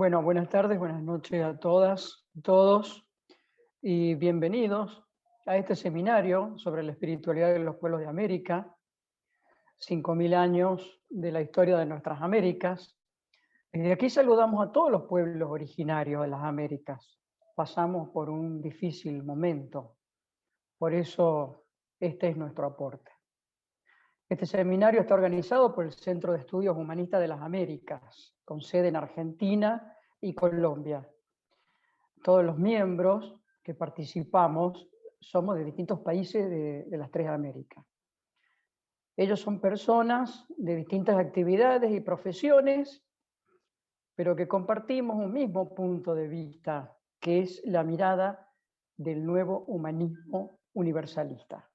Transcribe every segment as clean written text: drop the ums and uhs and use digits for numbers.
Bueno, buenas tardes, buenas noches a todas, todos, y bienvenidos a este seminario sobre la espiritualidad de los pueblos de América, 5.000 años de la historia de nuestras Américas. Desde aquí saludamos a todos los pueblos originarios de las Américas. Pasamos por un difícil momento, por eso este es nuestro aporte. Este seminario está organizado por el Centro de Estudios Humanistas de las Américas, con sede en Argentina y Colombia. Todos los miembros que participamos somos de distintos países de las tres Américas. Ellos son personas de distintas actividades y profesiones, pero que compartimos un mismo punto de vista, que es la mirada del nuevo humanismo universalista.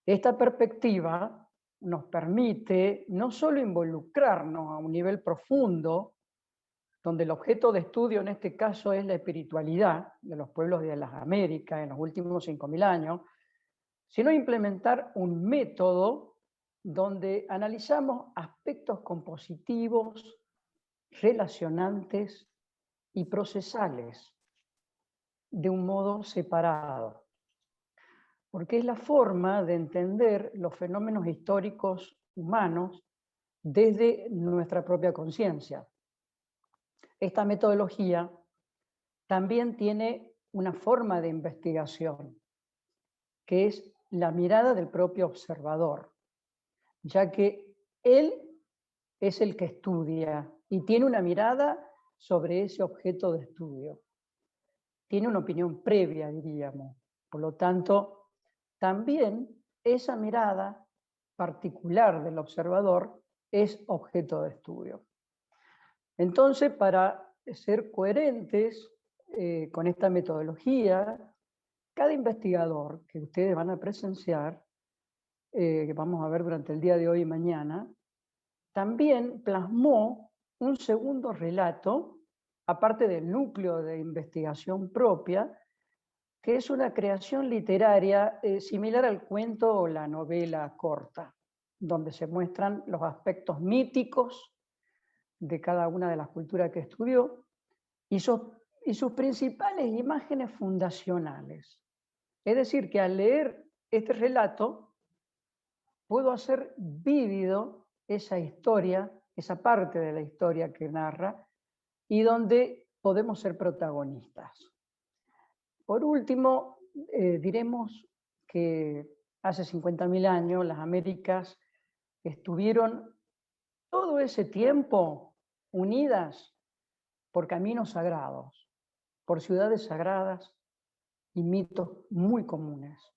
Esta perspectiva nos permite no solo involucrarnos a un nivel profundo, donde el objeto de estudio en este caso es la espiritualidad de los pueblos de las Américas en los últimos 5.000 años, sino implementar un método donde analizamos aspectos compositivos, relacionantes y procesales de un modo separado, porque es la forma de entender los fenómenos históricos humanos desde nuestra propia conciencia. Esta metodología también tiene una forma de investigación, que es la mirada del propio observador, ya que él es el que estudia y tiene una mirada sobre ese objeto de estudio. Tiene una opinión previa, diríamos. Por lo tanto, también esa mirada particular del observador es objeto de estudio. Entonces, para ser coherentes con esta metodología, cada investigador que ustedes van a presenciar, que vamos a ver durante el día de hoy y mañana, también plasmó un segundo relato, aparte del núcleo de investigación propia, que es una creación literaria similar al cuento o la novela corta, donde se muestran los aspectos míticos de cada una de las culturas que estudió y sus principales imágenes fundacionales. Es decir, que al leer este relato puedo hacer vívido esa historia, esa parte de la historia que narra y donde podemos ser protagonistas. Por último, diremos que hace 50.000 años las Américas estuvieron todo ese tiempo unidas por caminos sagrados, por ciudades sagradas y mitos muy comunes.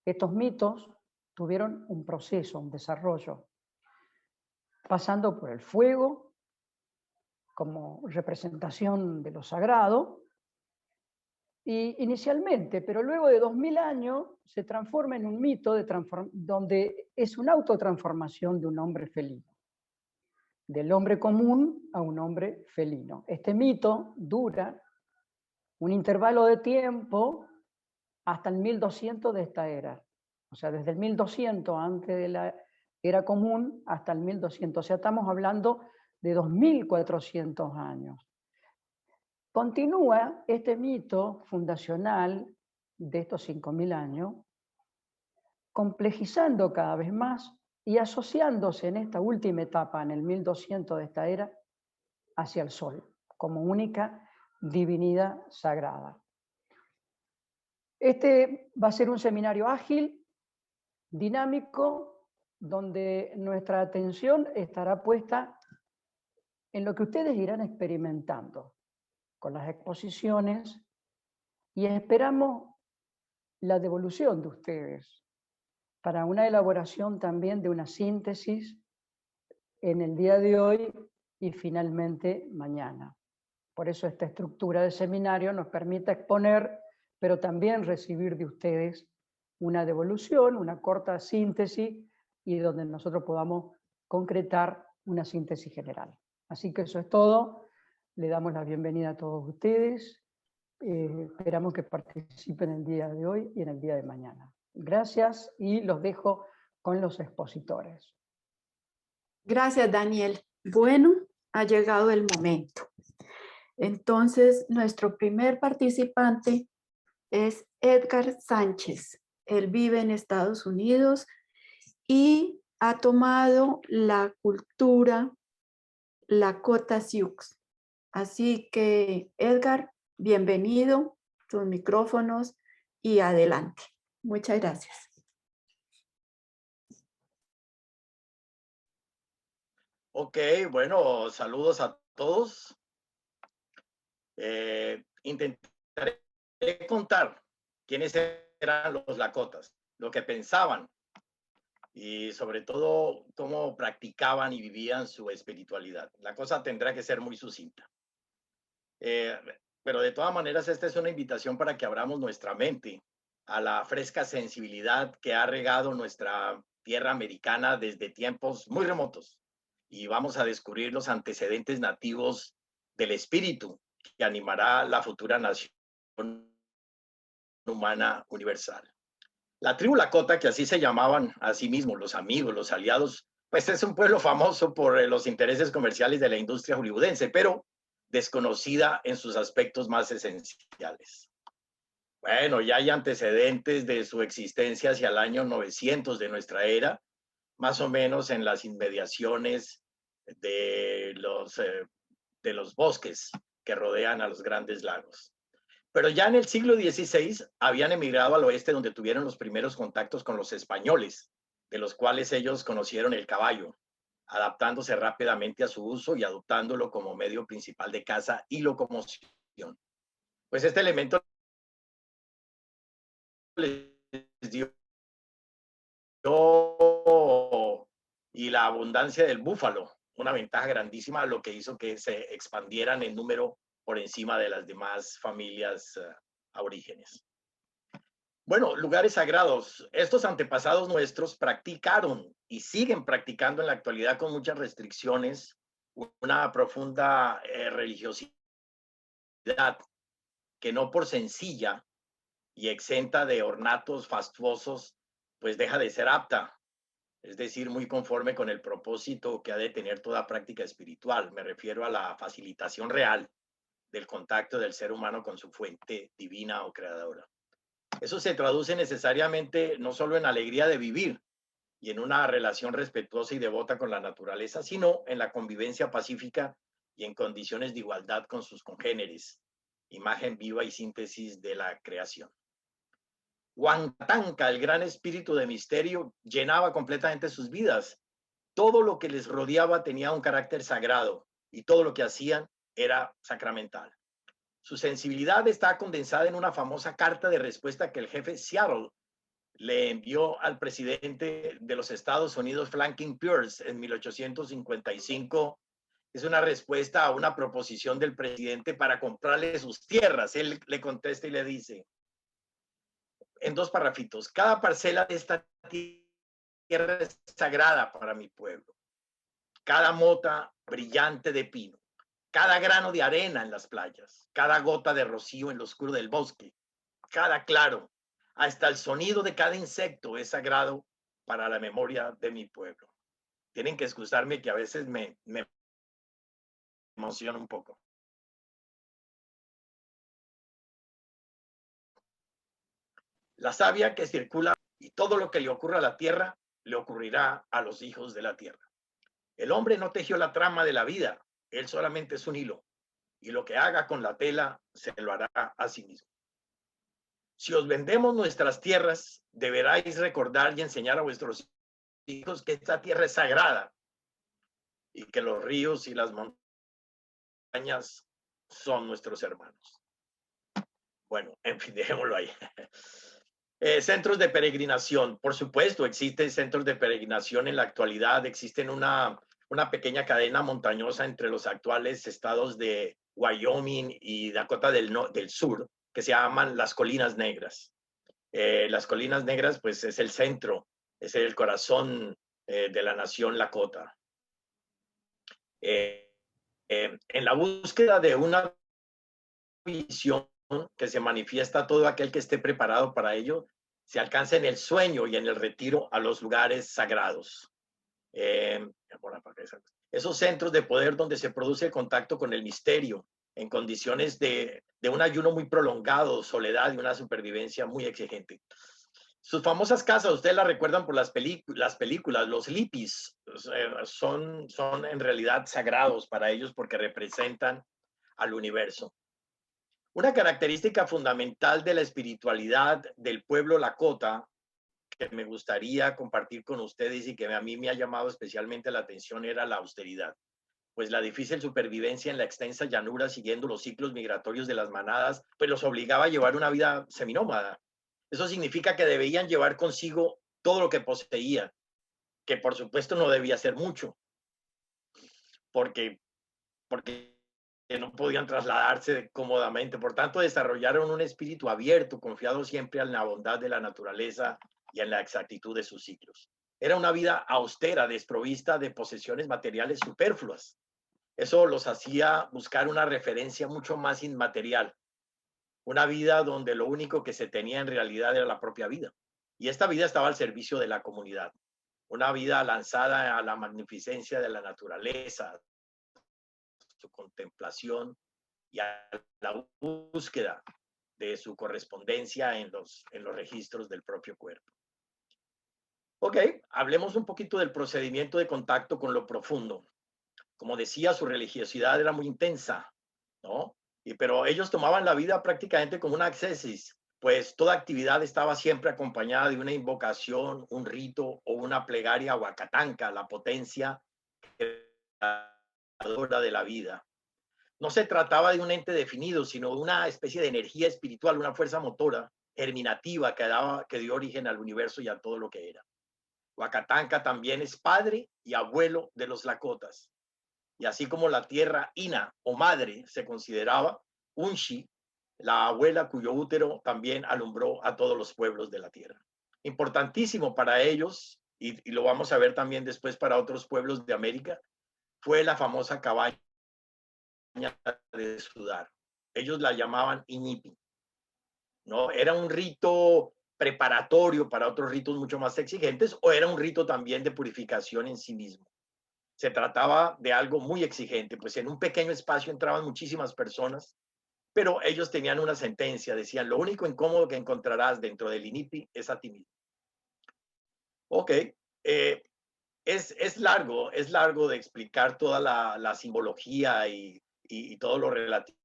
Estos mitos tuvieron un proceso, un desarrollo, pasando por el fuego como representación de lo sagrado, y inicialmente, pero luego de 2000 años se transforma en un mito donde es una autotransformación de un hombre felino, del hombre común a un hombre felino. Este mito dura un intervalo de tiempo hasta el 1200 de esta era. O sea, desde el 1200 antes de la era común hasta el 1200. O sea, estamos hablando de 2400 años. Continúa este mito fundacional de estos 5000 años, complejizando cada vez más y asociándose en esta última etapa, en el 1200 de esta era, hacia el sol, como única divinidad sagrada. Este va a ser un seminario ágil, dinámico, donde nuestra atención estará puesta en lo que ustedes irán experimentando con las exposiciones y esperamos la devolución de ustedes para una elaboración también de una síntesis en el día de hoy y finalmente mañana. Por eso esta estructura de seminario nos permite exponer, pero también recibir de ustedes una devolución, una corta síntesis y donde nosotros podamos concretar una síntesis general. Así que eso es todo. Le damos la bienvenida a todos ustedes. Esperamos que participen el día de hoy y en el día de mañana. Gracias y los dejo con los expositores. Gracias, Daniel. Bueno, ha llegado el momento. Entonces, nuestro primer participante es Edgar Sánchez. Él vive en Estados Unidos y ha tomado la cultura Lakota Sioux. Así que, Edgar, bienvenido, tus micrófonos y adelante. Muchas gracias. Ok, bueno, saludos a todos. Intentaré contar quiénes eran los Lakotas, lo que pensaban y sobre todo cómo practicaban y vivían su espiritualidad. La cosa tendrá que ser muy sucinta. Pero de todas maneras, esta es una invitación para que abramos nuestra mente a la fresca sensibilidad que ha regado nuestra tierra americana desde tiempos muy remotos. Y vamos a descubrir los antecedentes nativos del espíritu que animará la futura nación humana universal. La tribu Lakota, que así se llamaban a sí mismos, los amigos, los aliados, pues es un pueblo famoso por los intereses comerciales de la industria hollywoodense, pero desconocida en sus aspectos más esenciales. Bueno, ya hay antecedentes de su existencia hacia el año 900 de nuestra era, más o menos en las inmediaciones de los bosques que rodean a los grandes lagos. Pero ya en el siglo XVI habían emigrado al oeste, donde tuvieron los primeros contactos con los españoles, de los cuales ellos conocieron el caballo, adaptándose rápidamente a su uso y adoptándolo como medio principal de caza y locomoción. Pues este elemento les dio y la abundancia del búfalo, una ventaja grandísima, lo que hizo que se expandieran en número por encima de las demás familias aborígenes. Bueno, lugares sagrados. Estos antepasados nuestros practicaron y siguen practicando en la actualidad con muchas restricciones una profunda religiosidad que no por sencilla y exenta de ornatos fastuosos, pues deja de ser apta, es decir, muy conforme con el propósito que ha de tener toda práctica espiritual. Me refiero a la facilitación real del contacto del ser humano con su fuente divina o creadora. Eso se traduce necesariamente no solo en alegría de vivir y en una relación respetuosa y devota con la naturaleza, sino en la convivencia pacífica y en condiciones de igualdad con sus congéneres, imagen viva y síntesis de la creación. Huantanca, el gran espíritu de misterio, llenaba completamente sus vidas. Todo lo que les rodeaba tenía un carácter sagrado y todo lo que hacían era sacramental. Su sensibilidad está condensada en una famosa carta de respuesta que el jefe Seattle le envió al presidente de los Estados Unidos, Franklin Pierce, en 1855. Es una respuesta a una proposición del presidente para comprarle sus tierras. Él le contesta y le dice, en dos parrafitos, cada parcela de esta tierra es sagrada para mi pueblo. Cada mota brillante de pino, cada grano de arena en las playas, cada gota de rocío en lo oscuro del bosque, cada claro, hasta el sonido de cada insecto es sagrado para la memoria de mi pueblo. Tienen que excusarme que a veces me emociona un poco. La savia que circula y todo lo que le ocurra a la tierra, le ocurrirá a los hijos de la tierra. El hombre no tejió la trama de la vida, él solamente es un hilo, y lo que haga con la tela se lo hará a sí mismo. Si os vendemos nuestras tierras, deberáis recordar y enseñar a vuestros hijos que esta tierra es sagrada y que los ríos y las montañas son nuestros hermanos. Bueno, en fin, dejémoslo ahí. Centros de peregrinación. Por supuesto, existen centros de peregrinación en la actualidad. Existen una pequeña cadena montañosa entre los actuales estados de Wyoming y Dakota del Sur, que se llaman las Colinas Negras. Las Colinas Negras, pues, es el centro, es el corazón de la nación Lakota. En la búsqueda de una visión que se manifiesta todo aquel que esté preparado para ello, se alcanza en el sueño y en el retiro a los lugares sagrados. Esos centros de poder donde se produce el contacto con el misterio en condiciones de un ayuno muy prolongado, soledad y una supervivencia muy exigente. Sus famosas casas, ustedes las recuerdan por las películas, los lipis, son en realidad sagrados para ellos porque representan al universo. Una característica fundamental de la espiritualidad del pueblo Lakota que me gustaría compartir con ustedes y que a mí me ha llamado especialmente la atención era la austeridad, pues la difícil supervivencia en la extensa llanura siguiendo los ciclos migratorios de las manadas, pues los obligaba a llevar una vida seminómada. Eso significa que debían llevar consigo todo lo que poseían, que por supuesto no debía ser mucho, porque no podían trasladarse cómodamente. Por tanto, desarrollaron un espíritu abierto, confiado siempre en la bondad de la naturaleza y en la exactitud de sus ciclos. Era una vida austera, desprovista de posesiones materiales superfluas. Eso los hacía buscar una referencia mucho más inmaterial, una vida donde lo único que se tenía en realidad era la propia vida. Y esta vida estaba al servicio de la comunidad, una vida lanzada a la magnificencia de la naturaleza, su contemplación y a la búsqueda de su correspondencia en los registros del propio cuerpo. Ok, hablemos un poquito del procedimiento de contacto con lo profundo. Como decía, su religiosidad era muy intensa, ¿no? Pero ellos tomaban la vida prácticamente como una ascesis, pues toda actividad estaba siempre acompañada de una invocación, un rito o una plegaria a Huacatanca, la potencia creadora de la vida. No se trataba de un ente definido, sino de una especie de energía espiritual, una fuerza motora, germinativa que dio origen al universo y a todo lo que era. Huacatanca también es padre y abuelo de los Lakotas. Y así como la tierra Ina o madre se consideraba, Unshi, la abuela cuyo útero también alumbró a todos los pueblos de la tierra. Importantísimo para ellos, y lo vamos a ver también después para otros pueblos de América, fue la famosa cabaña de sudar. Ellos la llamaban Inipi, ¿no? Era un rito preparatorio para otros ritos mucho más exigentes o era un rito también de purificación en sí mismo. Se trataba de algo muy exigente, pues en un pequeño espacio entraban muchísimas personas, pero ellos tenían una sentencia, decían, lo único incómodo que encontrarás dentro del INIPI es a ti mismo. Ok, es largo de explicar toda la simbología y todo lo relativo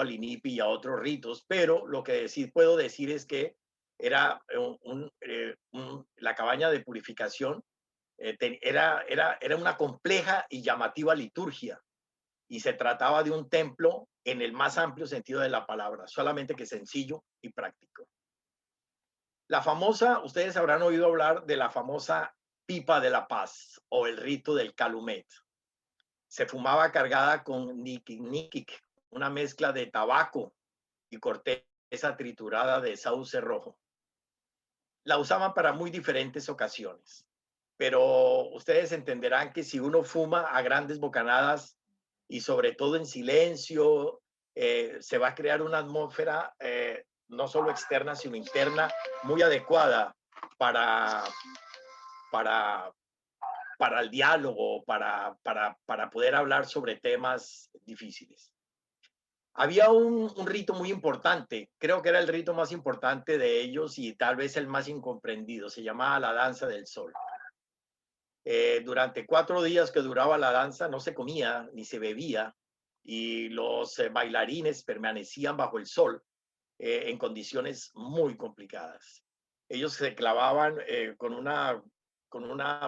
al INIPI y a otros ritos, pero lo que sí puedo decir es que era la cabaña de purificación era una compleja y llamativa liturgia y se trataba de un templo en el más amplio sentido de la palabra, solamente que sencillo y práctico. La famosa, ustedes habrán oído hablar de la famosa pipa de la paz o el rito del calumet. Se fumaba cargada con nikik, una mezcla de tabaco y corteza triturada de sauce rojo. La usaban para muy diferentes ocasiones, pero ustedes entenderán que si uno fuma a grandes bocanadas y sobre todo en silencio, se va a crear una atmósfera no solo externa, sino interna, muy adecuada para el diálogo, para poder hablar sobre temas difíciles. Había un rito muy importante, creo que era el rito más importante de ellos y tal vez el más incomprendido, se llamaba la danza del sol. Durante 4 días que duraba la danza no se comía ni se bebía y los bailarines permanecían bajo el sol en condiciones muy complicadas. Ellos se clavaban con una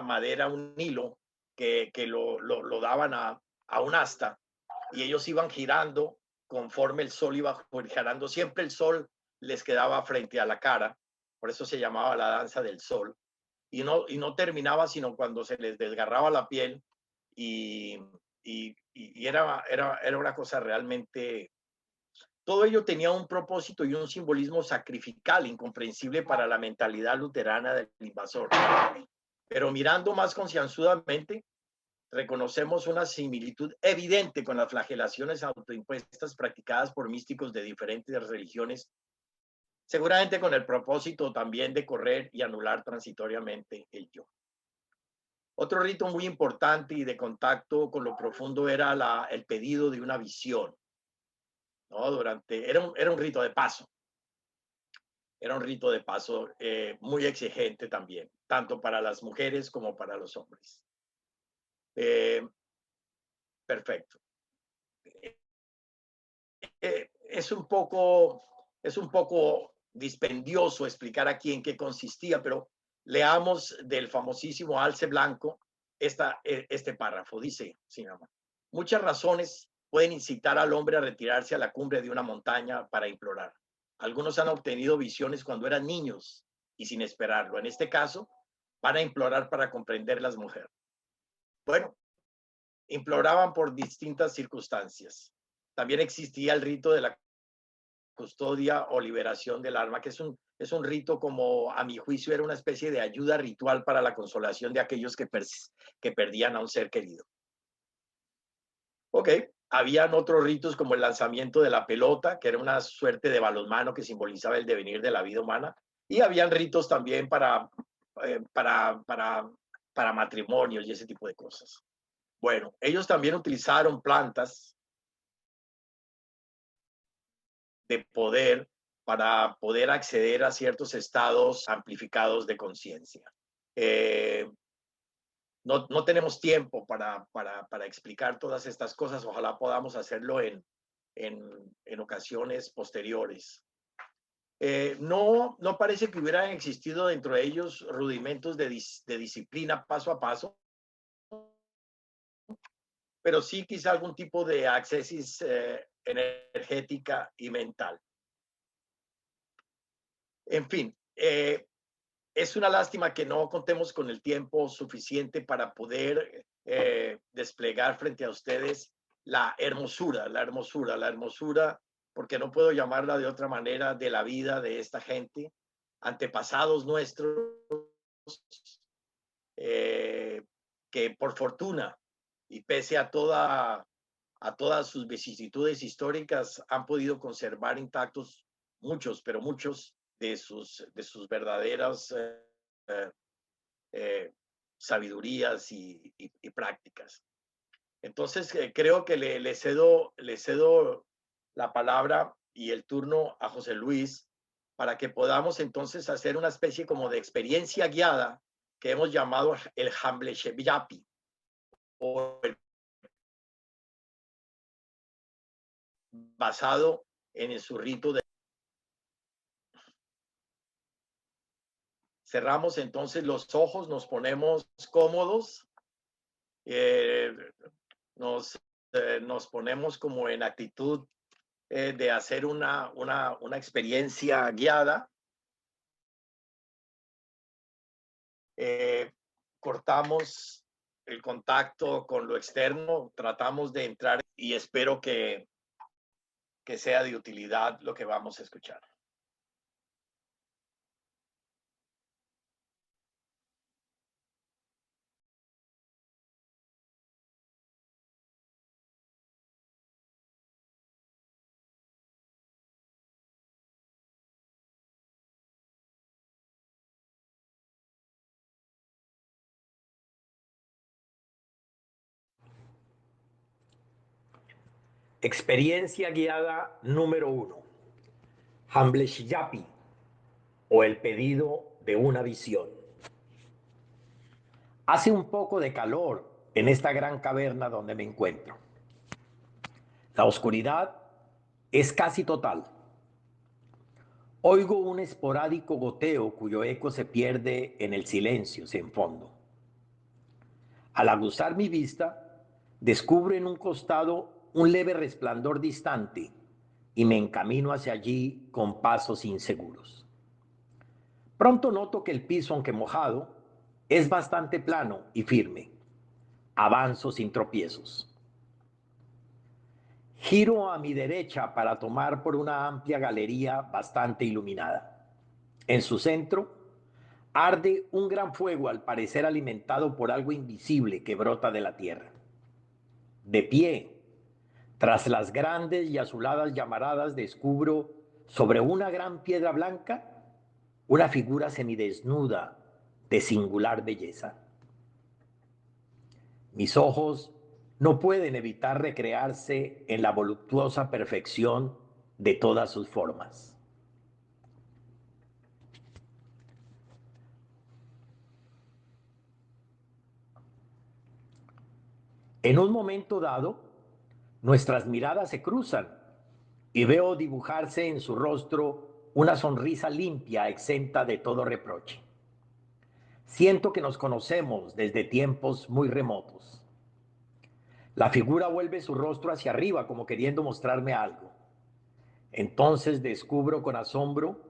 madera, un hilo que lo daban a un asta y ellos iban girando conforme el sol iba girando. Siempre el sol les quedaba frente a la cara, por eso se llamaba la danza del sol. Y no terminaba sino cuando se les desgarraba la piel y era una cosa realmente. Todo ello tenía un propósito y un simbolismo sacrificial incomprensible para la mentalidad luterana del invasor. Pero mirando más concienzudamente, reconocemos una similitud evidente con las flagelaciones autoimpuestas practicadas por místicos de diferentes religiones, seguramente con el propósito también de correr y anular transitoriamente el yo. Otro rito muy importante y de contacto con lo profundo era el pedido de una visión, ¿no? Era un rito de paso. Era un rito de paso muy exigente también, tanto para las mujeres como para los hombres. Perfecto. Es un poco dispendioso explicar aquí en qué consistía, pero leamos del famosísimo Alce Blanco este párrafo. Dice, sí, muchas razones pueden incitar al hombre a retirarse a la cumbre de una montaña para implorar. Algunos han obtenido visiones cuando eran niños y sin esperarlo. En este caso, van a implorar para comprender las mujeres. Bueno, imploraban por distintas circunstancias. También existía el rito de la custodia o liberación del alma, que es un rito como, a mi juicio, era una especie de ayuda ritual para la consolación de aquellos que perdían a un ser querido. Ok, habían otros ritos como el lanzamiento de la pelota, que era una suerte de balonmano que simbolizaba el devenir de la vida humana, y habían ritos también para matrimonios y ese tipo de cosas. Bueno, ellos también utilizaron plantas de poder para poder acceder a ciertos estados amplificados de conciencia. No tenemos tiempo para explicar todas estas cosas. Ojalá podamos hacerlo en ocasiones posteriores. No parece que hubieran existido dentro de ellos rudimentos de disciplina paso a paso, pero sí quizá algún tipo de accesis energética y mental. En fin, es una lástima que no contemos con el tiempo suficiente para poder desplegar frente a ustedes la hermosura, porque no puedo llamarla de otra manera, de la vida de esta gente, antepasados nuestros, que por fortuna y pese a todas sus vicisitudes históricas han podido conservar intactos muchos, pero muchos de sus verdaderas sabidurías y prácticas. Entonces, creo que le cedo la palabra y el turno a José Luis para que podamos entonces hacer una especie como de experiencia guiada que hemos llamado el Hamble Yapi, o basado en su rito de... Cerramos entonces los ojos, nos ponemos cómodos, nos ponemos como en actitud de hacer una experiencia guiada. Cortamos el contacto con lo externo, tratamos de entrar y espero que sea de utilidad lo que vamos a escuchar. Experiencia guiada número 1. Hamble Yapi, o el pedido de una visión. Hace un poco de calor en esta gran caverna donde me encuentro. La oscuridad es casi total. Oigo un esporádico goteo cuyo eco se pierde en el silencio sin fondo. Al aguzar mi vista, descubro en un costado un leve resplandor distante y me encamino hacia allí con pasos inseguros. Pronto noto que el piso, aunque mojado, es bastante plano y firme. Avanzo sin tropiezos. Giro a mi derecha para tomar por una amplia galería bastante iluminada. En su centro, arde un gran fuego, al parecer alimentado por algo invisible que brota de la tierra. De pie, tras las grandes y azuladas llamaradas, descubro sobre una gran piedra blanca una figura semidesnuda de singular belleza. Mis ojos no pueden evitar recrearse en la voluptuosa perfección de todas sus formas. En un momento dado, nuestras miradas se cruzan y veo dibujarse en su rostro una sonrisa limpia, exenta de todo reproche. Siento que nos conocemos desde tiempos muy remotos. La figura vuelve su rostro hacia arriba como queriendo mostrarme algo. Entonces descubro con asombro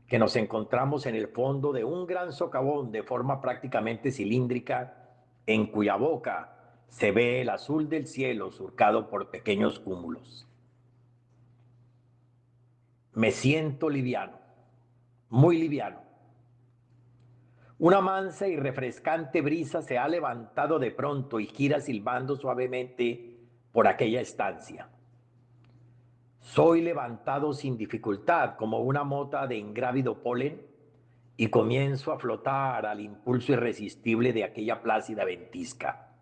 que nos encontramos en el fondo de un gran socavón de forma prácticamente cilíndrica, en cuya boca se ve el azul del cielo surcado por pequeños cúmulos. Me siento liviano, muy liviano. Una mansa y refrescante brisa se ha levantado de pronto y gira silbando suavemente por aquella estancia. Soy levantado sin dificultad como una mota de ingrávido polen y comienzo a flotar al impulso irresistible de aquella plácida ventisca.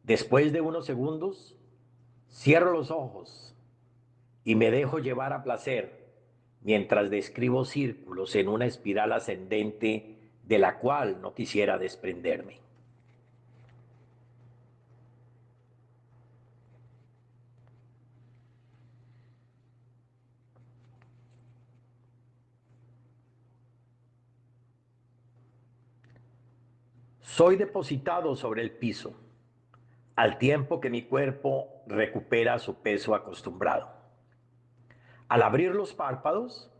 Después de unos segundos, cierro los ojos y me dejo llevar a placer mientras describo círculos en una espiral ascendente de la cual no quisiera desprenderme. Soy depositado sobre el piso, al tiempo que mi cuerpo recupera su peso acostumbrado. Al abrir los párpados,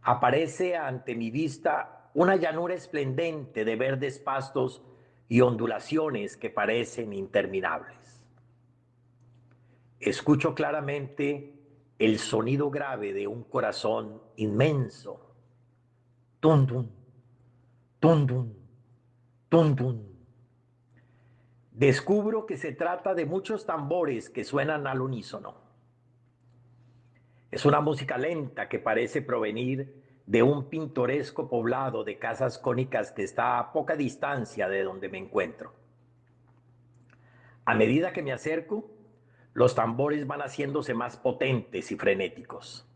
aparece ante mi vista una llanura esplendente de verdes pastos y ondulaciones que parecen interminables. Escucho claramente el sonido grave de un corazón inmenso. Tum, tum, tum, tum, tum, tum. Descubro que se trata de muchos tambores que suenan al unísono. Es una música lenta que parece provenir de un pintoresco poblado de casas cónicas que está a poca distancia de donde me encuentro. A medida que me acerco, los tambores van haciéndose más potentes y frenéticos.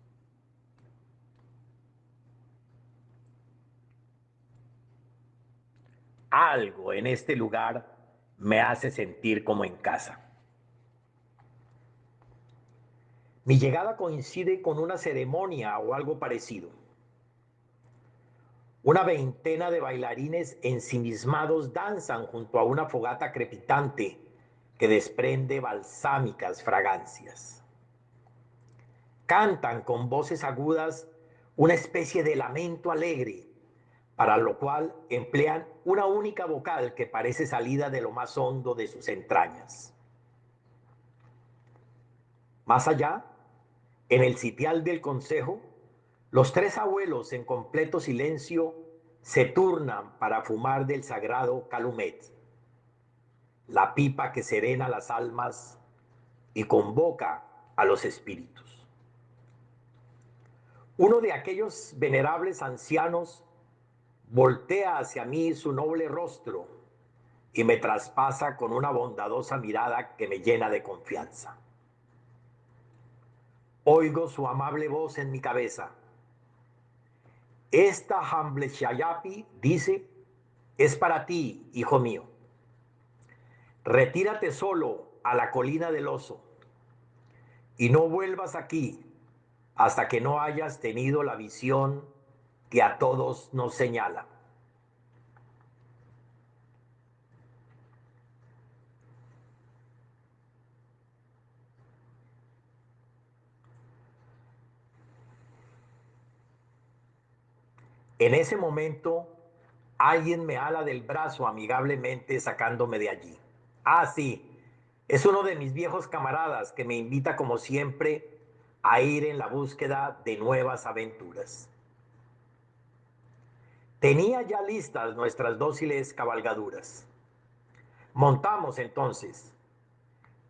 Algo en este lugar me hace sentir como en casa. Mi llegada coincide con una ceremonia o algo parecido. Una veintena de bailarines ensimismados danzan junto a una fogata crepitante que desprende balsámicas fragancias. Cantan con voces agudas una especie de lamento alegre, para lo cual emplean una única vocal que parece salida de lo más hondo de sus entrañas. Más allá, en el sitial del concejo, los tres abuelos en completo silencio se turnan para fumar del sagrado calumet, la pipa que serena las almas y convoca a los espíritus. Uno de aquellos venerables ancianos voltea hacia mí su noble rostro y me traspasa con una bondadosa mirada que me llena de confianza. Oigo su amable voz en mi cabeza. Esta Hambleshayapi, dice, es para ti, hijo mío. Retírate solo a la colina del oso y no vuelvas aquí hasta que no hayas tenido la visión que a todos nos señala. En ese momento, alguien me ala del brazo amigablemente sacándome de allí. Ah, sí, es uno de mis viejos camaradas que me invita como siempre a ir en la búsqueda de nuevas aventuras. Tenía ya listas nuestras dóciles cabalgaduras. Montamos entonces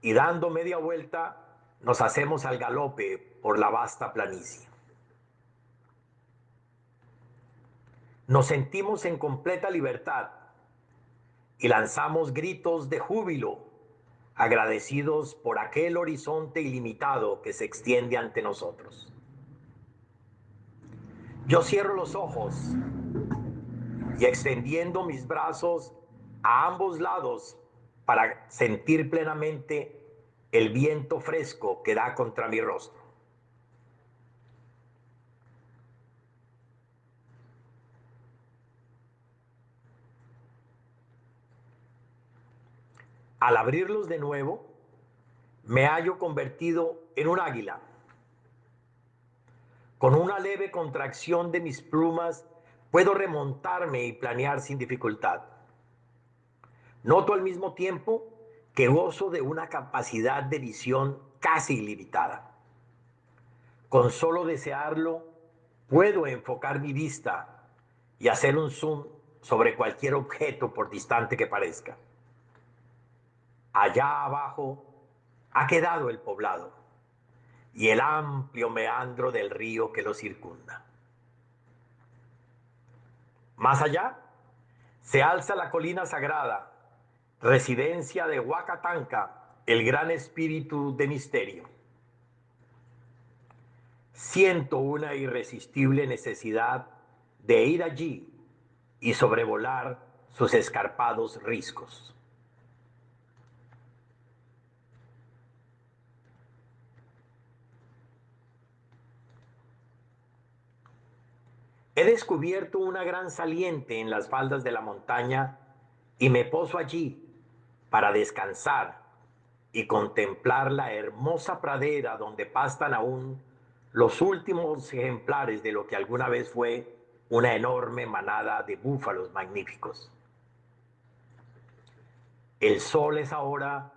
y dando media vuelta nos hacemos al galope por la vasta planicie. Nos sentimos en completa libertad y lanzamos gritos de júbilo, agradecidos por aquel horizonte ilimitado que se extiende ante nosotros. Yo cierro los ojos y extendiendo mis brazos a ambos lados para sentir plenamente el viento fresco que da contra mi rostro. Al abrirlos de nuevo, me hallo convertido en un águila. Con una leve contracción de mis plumas, puedo remontarme y planear sin dificultad. Noto al mismo tiempo que gozo de una capacidad de visión casi ilimitada. Con solo desearlo, puedo enfocar mi vista y hacer un zoom sobre cualquier objeto por distante que parezca. Allá abajo ha quedado el poblado y el amplio meandro del río que lo circunda. Más allá se alza la colina sagrada, residencia de Huacatanca, el gran espíritu de misterio. Siento una irresistible necesidad de ir allí y sobrevolar sus escarpados riscos. He descubierto una gran saliente en las faldas de la montaña y me poso allí para descansar y contemplar la hermosa pradera donde pastan aún los últimos ejemplares de lo que alguna vez fue una enorme manada de búfalos magníficos. El sol es ahora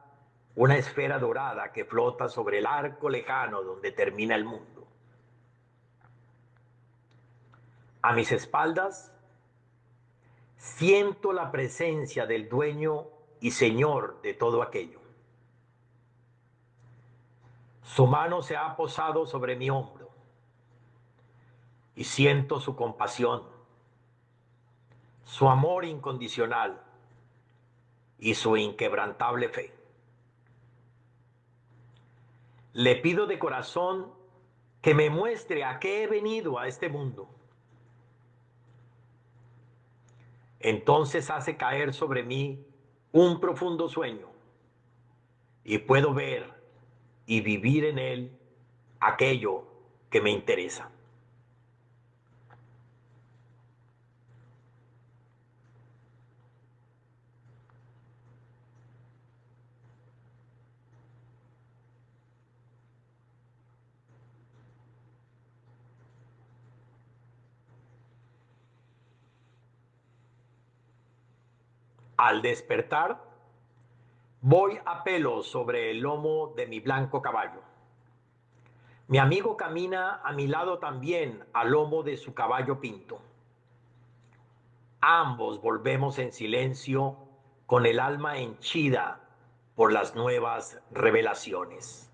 una esfera dorada que flota sobre el arco lejano donde termina el mundo. A mis espaldas siento la presencia del dueño y señor de todo aquello. Su mano se ha posado sobre mi hombro y siento su compasión, su amor incondicional y su inquebrantable fe. Le pido de corazón que me muestre a qué he venido a este mundo. Entonces hace caer sobre mí un profundo sueño y puedo ver y vivir en él aquello que me interesa. Al despertar, voy a pelo sobre el lomo de mi blanco caballo. Mi amigo camina a mi lado también al lomo de su caballo pinto. Ambos volvemos en silencio con el alma henchida por las nuevas revelaciones.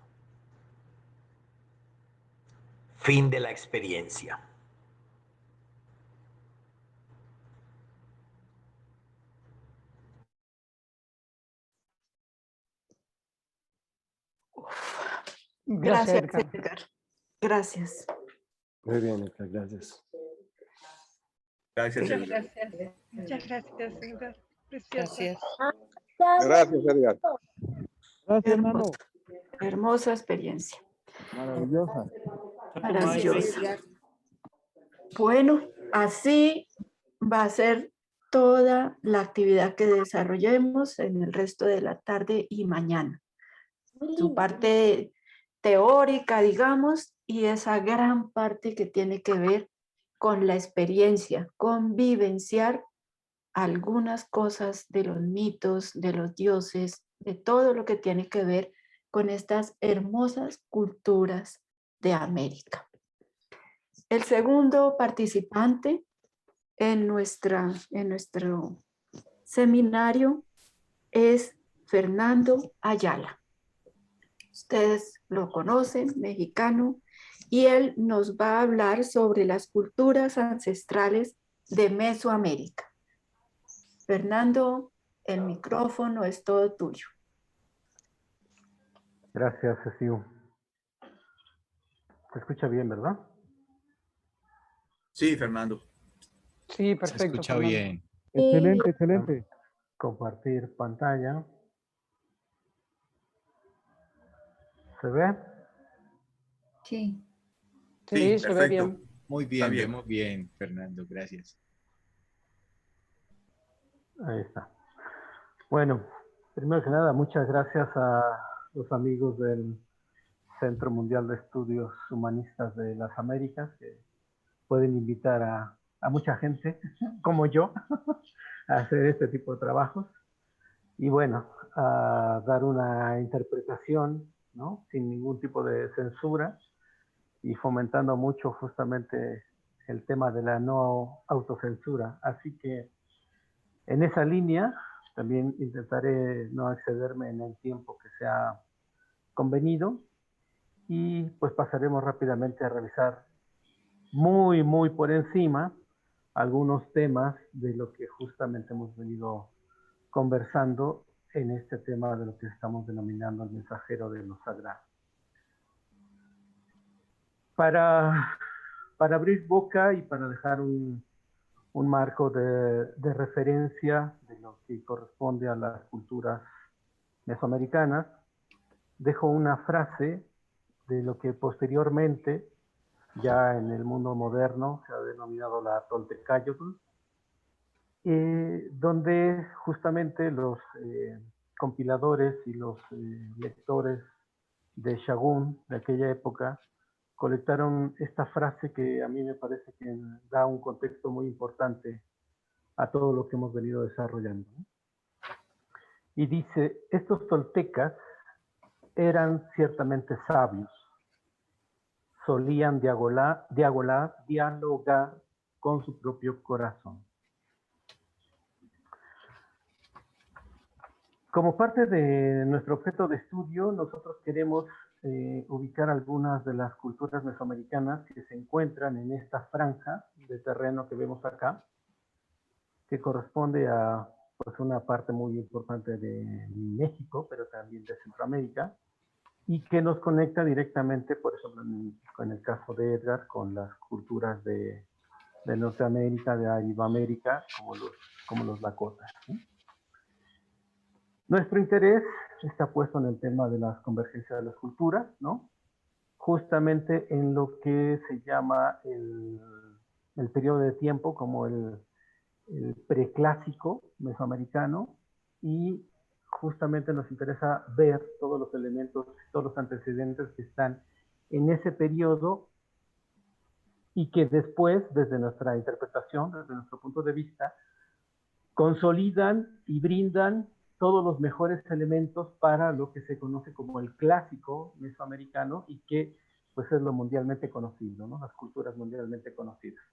Fin de la experiencia. Gracias, Gracias, Edgar. Edgar. Gracias. Muy bien, Edgar, gracias. Gracias, Sí. Edgar. Gracias. Muchas gracias, Edgar. Precioso. Gracias. Gracias, Edgar. Gracias, hermano. Hermosa experiencia. Maravillosa. Maravillosa. Bueno, así va a ser toda la actividad que desarrollemos en el resto de la tarde y mañana. Su parte teórica, digamos, y esa gran parte que tiene que ver con la experiencia, con vivenciar algunas cosas de los mitos, de los dioses, de todo lo que tiene que ver con estas hermosas culturas de América. El segundo participante en nuestro seminario es Fernando Ayala. Ustedes lo conocen, mexicano, y él nos va a hablar sobre las culturas ancestrales de Mesoamérica. Fernando el micrófono es todo tuyo. Gracias, Ceciu. Se escucha bien, ¿verdad? Sí, Fernando. Sí, Se perfecto, escucha Fernando. bien. Excelente, excelente. Compartir pantalla. ¿Se ve? Sí. Sí, Sí, se ve perfecto. bien. Muy Está bien, bien. vemos bien, Fernando. Gracias. Ahí está. Bueno, primero que nada, muchas gracias a los amigos del Centro Mundial de Estudios Humanistas de las Américas, que pueden invitar a mucha gente, como yo, a hacer este tipo de trabajos. Y bueno, a dar una interpretación, ¿no? Sin ningún tipo de censura y fomentando mucho justamente el tema de la no autocensura. Así que en esa línea también intentaré no excederme en el tiempo que sea convenido y pues pasaremos rápidamente a revisar muy por encima algunos temas de lo que justamente hemos venido conversando en este tema de lo que estamos denominando el mensajero de lo sagrado. Para abrir boca y para dejar un marco de referencia de lo que corresponde a las culturas mesoamericanas, dejo una frase de lo que posteriormente, ya en el mundo moderno, se ha denominado la Toltecayotl, donde justamente los compiladores y los lectores de Shagún de aquella época colectaron esta frase que a mí me parece que da un contexto muy importante a todo lo que hemos venido desarrollando. Y dice, estos toltecas eran ciertamente sabios, solían dialogar con su propio corazón. Como parte de nuestro objeto de estudio, nosotros queremos ubicar algunas de las culturas mesoamericanas que se encuentran en esta franja de terreno que vemos acá, que corresponde a pues, una parte muy importante de México, pero también de Centroamérica, y que nos conecta directamente, por ejemplo, en el caso de Edgar, con las culturas de Norteamérica, de Iberoamérica, como los Lakotas, ¿sí? Nuestro interés está puesto en el tema de las convergencias de las culturas, ¿no? Justamente en lo que se llama el periodo de tiempo como el preclásico mesoamericano, y justamente nos interesa ver todos los elementos, todos los antecedentes que están en ese periodo y que después, desde nuestra interpretación, desde nuestro punto de vista, consolidan y brindan todos los mejores elementos para lo que se conoce como el clásico mesoamericano y que pues es lo mundialmente conocido, ¿no? Las culturas mundialmente conocidas.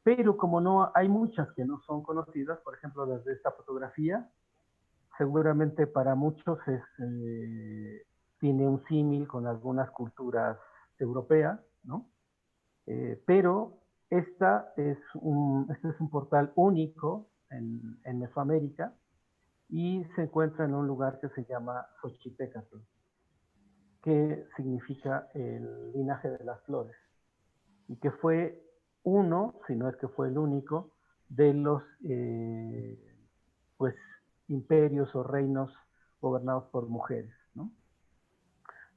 Pero como no hay muchas que no son conocidas, por ejemplo, desde esta fotografía, seguramente para muchos tiene un símil con algunas culturas europeas, ¿no? Pero este es un portal único en Mesoamérica y se encuentra en un lugar que se llama Xochitecatl, que significa el linaje de las flores, y que fue uno, si no es que fue el único, de los pues, imperios o reinos gobernados por mujeres, ¿no?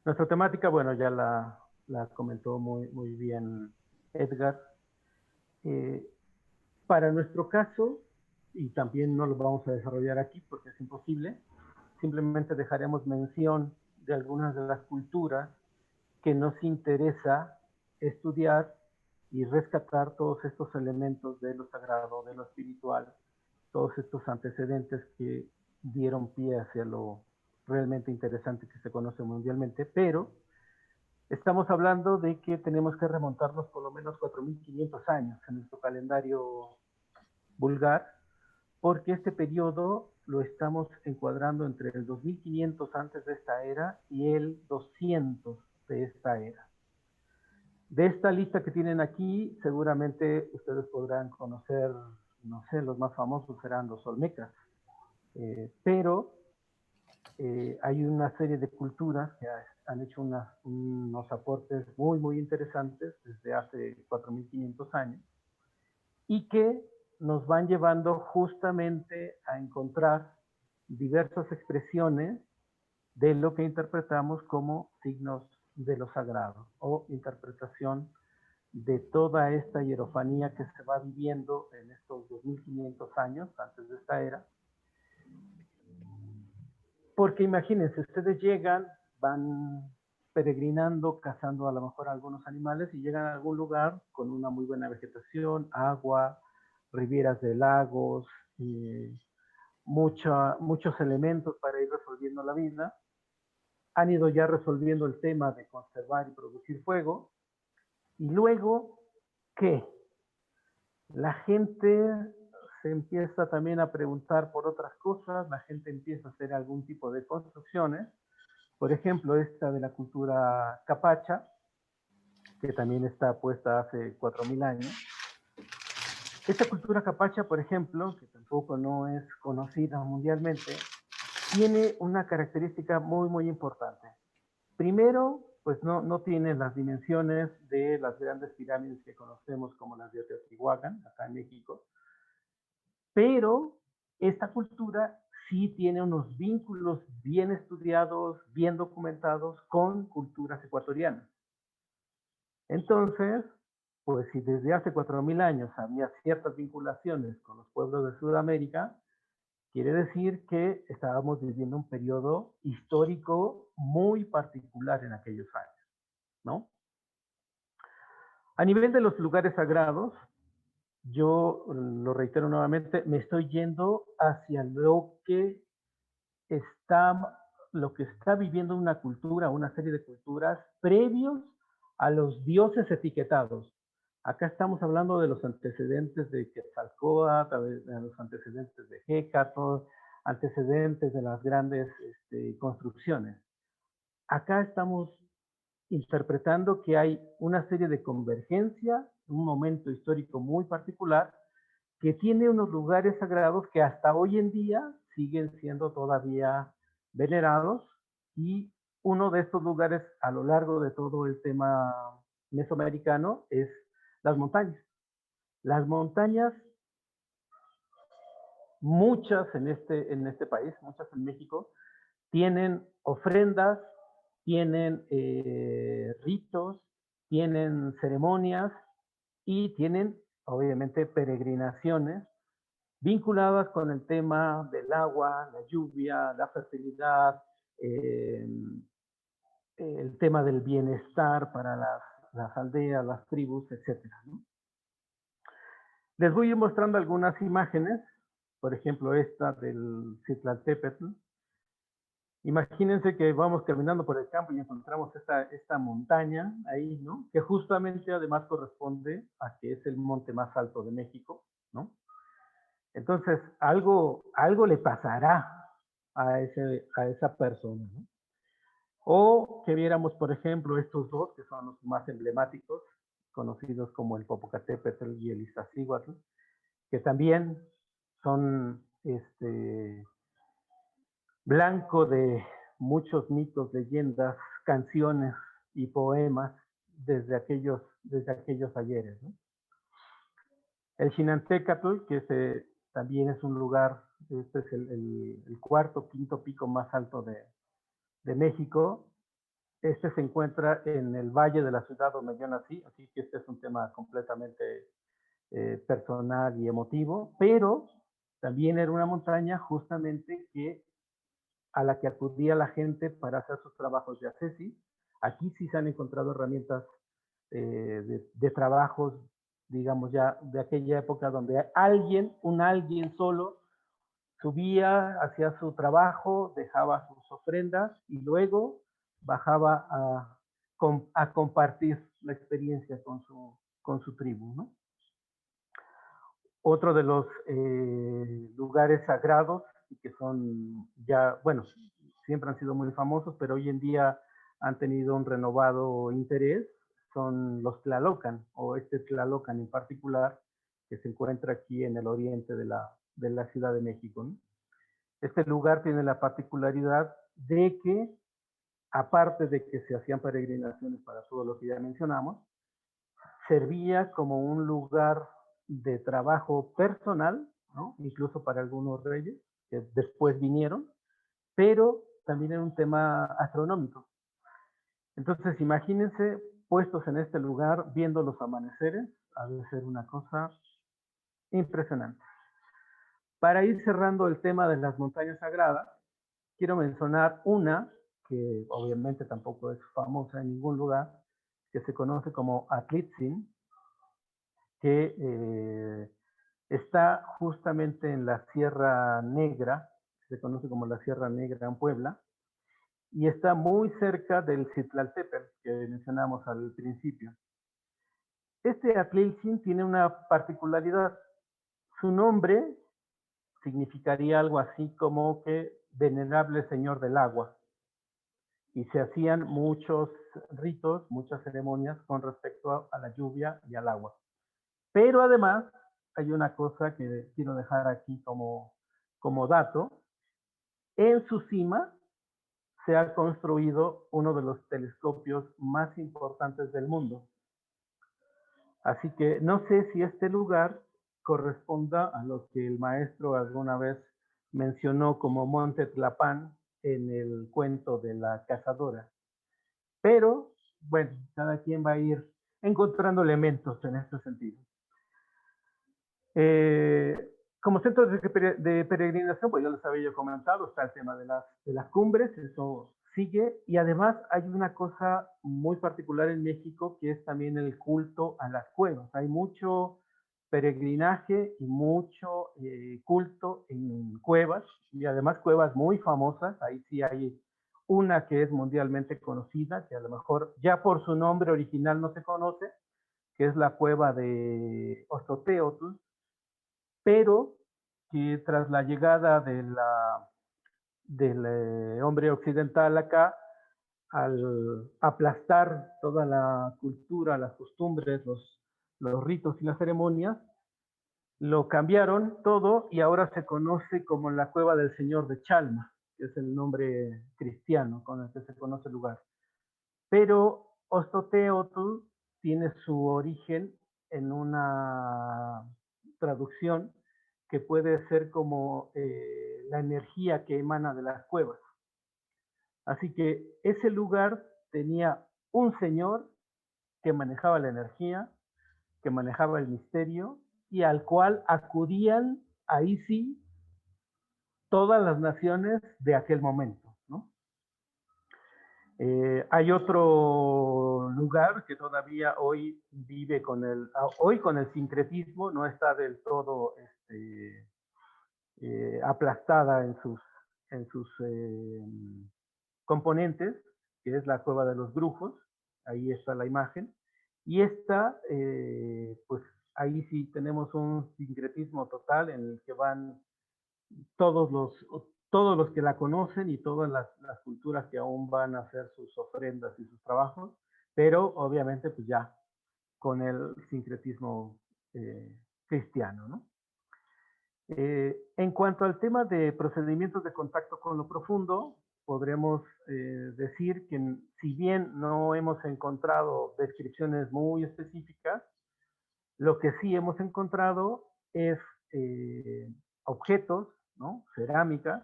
Nuestra temática, bueno, ya la comentó muy bien Edgar. Para nuestro caso, y también no lo vamos a desarrollar aquí porque es imposible, simplemente dejaremos mención de algunas de las culturas que nos interesa estudiar y rescatar todos estos elementos de lo sagrado, de lo espiritual, todos estos antecedentes que dieron pie hacia lo realmente interesante que se conoce mundialmente, pero estamos hablando de que tenemos que remontarnos por lo menos 4.500 años en nuestro calendario vulgar, porque este periodo lo estamos encuadrando entre el 2500 antes de esta era y el 200 de esta era. De esta lista que tienen aquí, seguramente ustedes podrán conocer, no sé, los más famosos serán los olmecas, pero hay una serie de culturas que han hecho unos aportes muy, muy interesantes desde hace 4.500 años y que nos van llevando justamente a encontrar diversas expresiones de lo que interpretamos como signos de lo sagrado o interpretación de toda esta hierofanía que se va viviendo en estos 2.500 años antes de esta era. Porque imagínense, ustedes llegan, van peregrinando, cazando a lo mejor algunos animales y llegan a algún lugar con una muy buena vegetación, agua, riberas de lagos, muchos elementos para ir resolviendo la vida. Han ido ya resolviendo el tema de conservar y producir fuego. Y luego, ¿qué? La gente se empieza también a preguntar por otras cosas, la gente empieza a hacer algún tipo de construcciones, por ejemplo, esta de la cultura capacha, que también está puesta hace 4.000 años. Esta cultura capacha, por ejemplo, que tampoco no es conocida mundialmente, tiene una característica muy, muy importante. Primero, pues no tiene las dimensiones de las grandes pirámides que conocemos como las de Teotihuacán, acá en México, pero esta cultura sí tiene unos vínculos bien estudiados, bien documentados con culturas ecuatorianas. Entonces, pues si desde hace 4.000 años había ciertas vinculaciones con los pueblos de Sudamérica, quiere decir que estábamos viviendo un periodo histórico muy particular en aquellos años, ¿no? A nivel de los lugares sagrados, yo lo reitero nuevamente, me estoy yendo hacia lo que está viviendo una cultura, una serie de culturas previos a los dioses etiquetados. Acá estamos hablando de los antecedentes de Quetzalcóatl, de los antecedentes de Hécatl, antecedentes de las grandes construcciones. Acá estamos interpretando que hay una serie de convergencia, un momento histórico muy particular, que tiene unos lugares sagrados que hasta hoy en día siguen siendo todavía venerados, y uno de estos lugares a lo largo de todo el tema mesoamericano es las montañas. Las montañas, muchas en este país, muchas en México, tienen ofrendas, tienen ritos, tienen ceremonias y tienen obviamente peregrinaciones vinculadas con el tema del agua, la lluvia, la fertilidad, el tema del bienestar para las aldeas, las tribus, etc., ¿no? Les voy a ir mostrando algunas imágenes, por ejemplo esta del Citlaltépetl. Imagínense que vamos caminando por el campo y encontramos esta montaña ahí, ¿no? Que justamente además corresponde a que es el monte más alto de México, ¿no? Entonces, algo le pasará a esa persona, ¿no? O que viéramos, por ejemplo, estos dos, que son los más emblemáticos, conocidos como el Popocatépetl y el Iztaccíhuatl, que también son blanco de muchos mitos, leyendas, canciones y poemas desde aquellos ayeres, ¿no? El Xinantécatl, que también es un lugar, este es el cuarto, quinto pico más alto de México. Este se encuentra en el valle de la ciudad donde yo nací, así que este es un tema completamente personal y emotivo, pero también era una montaña justamente a la que acudía la gente para hacer sus trabajos de ascesis. Aquí sí se han encontrado herramientas de trabajos, digamos ya de aquella época, donde alguien solo subía, hacía su trabajo, dejaba sus ofrendas y luego bajaba a compartir la experiencia con su tribu, ¿no? Otro de los lugares sagrados, y que son ya, bueno, siempre han sido muy famosos, pero hoy en día han tenido un renovado interés, son los Tlalocan, o este Tlalocan en particular, que se encuentra aquí en el oriente de la Ciudad de México, ¿no? Este lugar tiene la particularidad de que, aparte de que se hacían peregrinaciones para todo lo que ya mencionamos, servía como un lugar de trabajo personal, ¿no? Incluso para algunos reyes que después vinieron, pero también era un tema astronómico. Entonces, imagínense puestos en este lugar, viendo los amaneceres, ha de ser una cosa impresionante. Para ir cerrando el tema de las montañas sagradas, quiero mencionar una que obviamente tampoco es famosa en ningún lugar, que se conoce como Atlitzin, que está justamente en la Sierra Negra, se conoce como la Sierra Negra en Puebla, y está muy cerca del Citlaltépetl que mencionamos al principio. Este Atlitzin tiene una particularidad. Su nombre significaría algo así como que venerable señor del agua. Y se hacían muchos ritos, muchas ceremonias con respecto a la lluvia y al agua. Pero además hay una cosa que quiero dejar aquí como dato. En su cima se ha construido uno de los telescopios más importantes del mundo. Así que no sé si este lugar corresponda a lo que el maestro alguna vez mencionó como Monte Tlapán en el cuento de la cazadora. Pero, bueno, cada quien va a ir encontrando elementos en este sentido. Como centro de peregrinación, pues ya les había comentado, está el tema de las cumbres, eso sigue, y además hay una cosa muy particular en México que es también el culto a las cuevas. Hay mucho peregrinaje y mucho culto en cuevas, y además cuevas muy famosas. Ahí sí hay una que es mundialmente conocida, que a lo mejor ya por su nombre original no se conoce, que es la cueva de Ozoteotl, pero que tras la llegada del hombre occidental acá, al aplastar toda la cultura, las costumbres, los ritos y las ceremonias, lo cambiaron todo y ahora se conoce como la cueva del Señor de Chalma, que es el nombre cristiano con el que se conoce el lugar. Pero Ozoteotl tiene su origen en una traducción que puede ser como la energía que emana de las cuevas. Así que ese lugar tenía un señor que manejaba la energía, que manejaba el misterio y al cual acudían, ahí sí, todas las naciones de aquel momento, ¿no? Hay otro lugar que todavía hoy vive con el sincretismo, no está del todo aplastada en sus componentes, que es la Cueva de los Brujos. Ahí está la imagen. Y esta, pues ahí sí tenemos un sincretismo total en el que van todos los que la conocen y todas las culturas que aún van a hacer sus ofrendas y sus trabajos, pero obviamente pues ya con el sincretismo cristiano, ¿no? En cuanto al tema de procedimientos de contacto con lo profundo, podremos decir que si bien no hemos encontrado descripciones muy específicas, lo que sí hemos encontrado es objetos, ¿no? Cerámicas,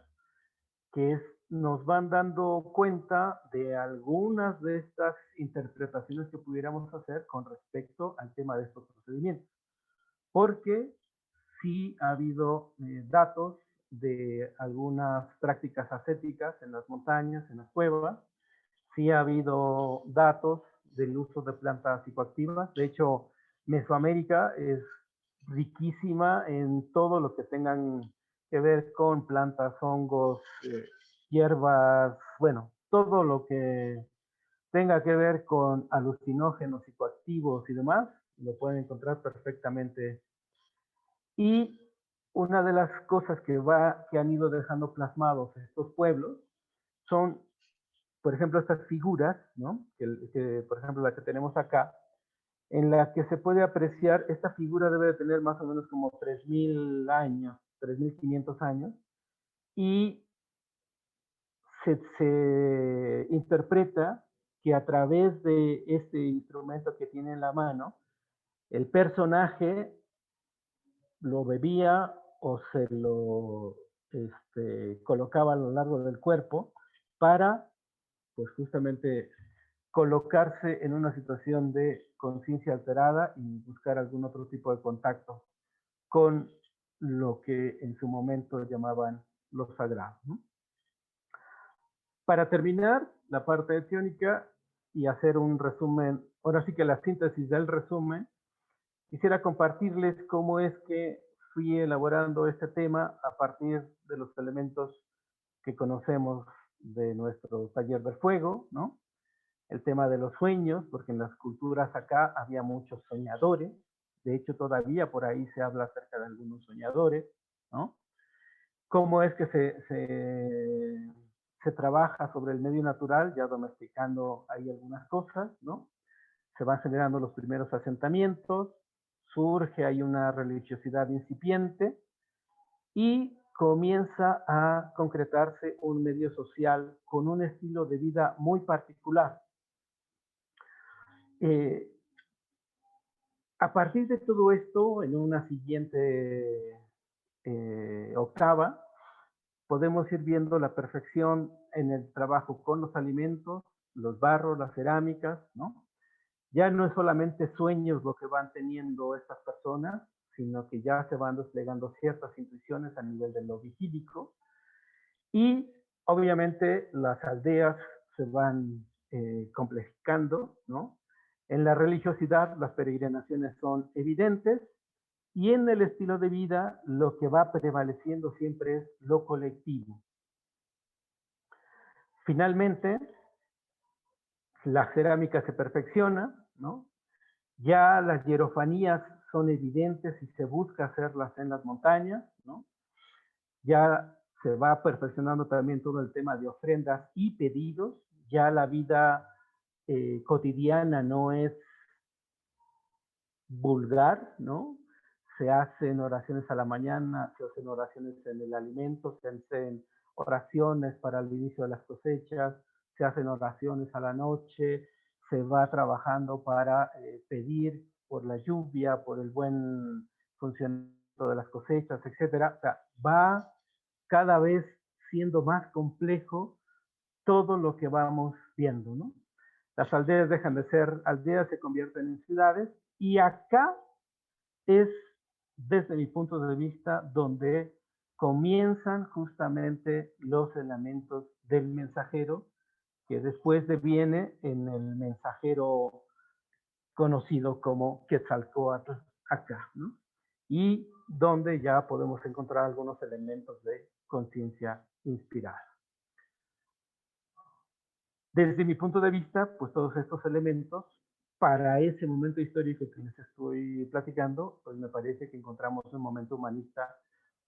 que nos van dando cuenta de algunas de estas interpretaciones que pudiéramos hacer con respecto al tema de estos procedimientos. Porque sí ha habido datos de algunas prácticas ascéticas en las montañas, en las cuevas. Sí ha habido datos del uso de plantas psicoactivas. De hecho, Mesoamérica es riquísima en todo lo que tengan que ver con plantas, hongos, hierbas, bueno, todo lo que tenga que ver con alucinógenos, psicoactivos y demás, lo pueden encontrar perfectamente. Y una de las cosas que han ido dejando plasmados estos pueblos son, por ejemplo, estas figuras, ¿no? Que, por ejemplo, la que tenemos acá, en la que se puede apreciar, esta figura debe de tener más o menos como 3.000 años, 3.500 años, y se interpreta que a través de este instrumento que tiene en la mano, el personaje lo bebía o se lo colocaba a lo largo del cuerpo para, pues justamente, colocarse en una situación de conciencia alterada y buscar algún otro tipo de contacto con lo que en su momento llamaban lo sagrado, ¿no? Para terminar la parte teórica y hacer un resumen, ahora sí que la síntesis del resumen, quisiera compartirles cómo es que fui elaborando este tema a partir de los elementos que conocemos de nuestro taller del fuego, ¿no? El tema de los sueños, porque en las culturas acá había muchos soñadores, de hecho todavía por ahí se habla acerca de algunos soñadores, ¿no? Cómo es que se trabaja sobre el medio natural, ya domesticando ahí algunas cosas, ¿no? Se van generando los primeros asentamientos, surge ahí una religiosidad incipiente y comienza a concretarse un medio social con un estilo de vida muy particular. A partir de todo esto, en una siguiente octava, podemos ir viendo la perfección en el trabajo con los alimentos, los barros, las cerámicas, ¿no? Ya no es solamente sueños lo que van teniendo estas personas, sino que ya se van desplegando ciertas intuiciones a nivel de lo vigílico y obviamente las aldeas se van complejificando, ¿no? En la religiosidad las peregrinaciones son evidentes y en el estilo de vida lo que va prevaleciendo siempre es lo colectivo. Finalmente, la cerámica se perfecciona, ¿no? Ya las hierofanías son evidentes y se busca hacerlas en las montañas, ¿no? Ya se va perfeccionando también todo el tema de ofrendas y pedidos. Ya la vida cotidiana no es vulgar, ¿no? Se hacen oraciones a la mañana, se hacen oraciones en el alimento, se hacen oraciones para el inicio de las cosechas, se hacen oraciones a la noche, se va trabajando para pedir por la lluvia, por el buen funcionamiento de las cosechas, etcétera. O sea, va cada vez siendo más complejo todo lo que vamos viendo, ¿no? Las aldeas dejan de ser aldeas, se convierten en ciudades, y acá es, desde mi punto de vista, donde comienzan justamente los elementos del mensajero, que después deviene en el mensajero conocido como Quetzalcóatl acá, ¿no? Y donde ya podemos encontrar algunos elementos de conciencia inspirada. Desde mi punto de vista, pues todos estos elementos, para ese momento histórico que les estoy platicando, pues me parece que encontramos un momento humanista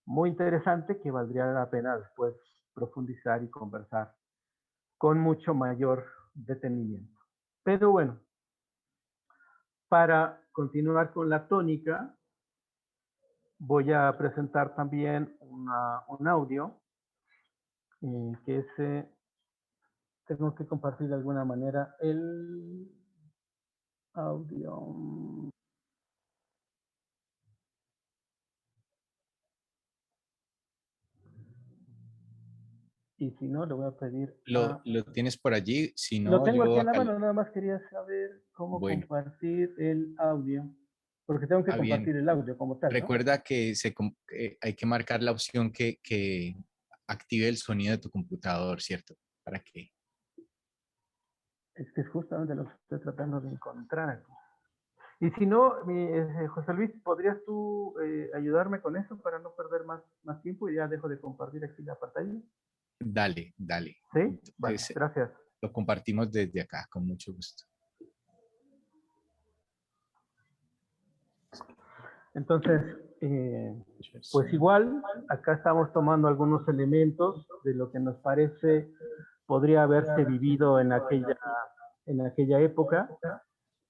muy interesante que valdría la pena después profundizar y conversar con mucho mayor detenimiento. Pero bueno, para continuar con la tónica, voy a presentar también un audio que tengo que compartir de alguna manera el audio. Y si no, le voy a pedir ¿Lo tienes por allí? Si Lo no, tengo aquí yo en la acá... mano, nada más quería saber cómo Bueno, compartir el audio. Porque tengo que bien. compartir el audio como tal, ¿no? Recuerda que hay que marcar la opción que active el sonido de tu computador, ¿cierto? ¿Para qué? Es que es justamente lo que estoy tratando de encontrar aquí. Y si no, José Luis, ¿podrías tú ayudarme con eso para no perder más tiempo? Y ya dejo de compartir aquí la pantalla. Dale, dale. ¿Sí? Entonces, Vale, gracias. lo compartimos desde acá, con mucho gusto. Entonces, pues igual, acá estamos tomando algunos elementos de lo que nos parece podría haberse vivido en aquella época.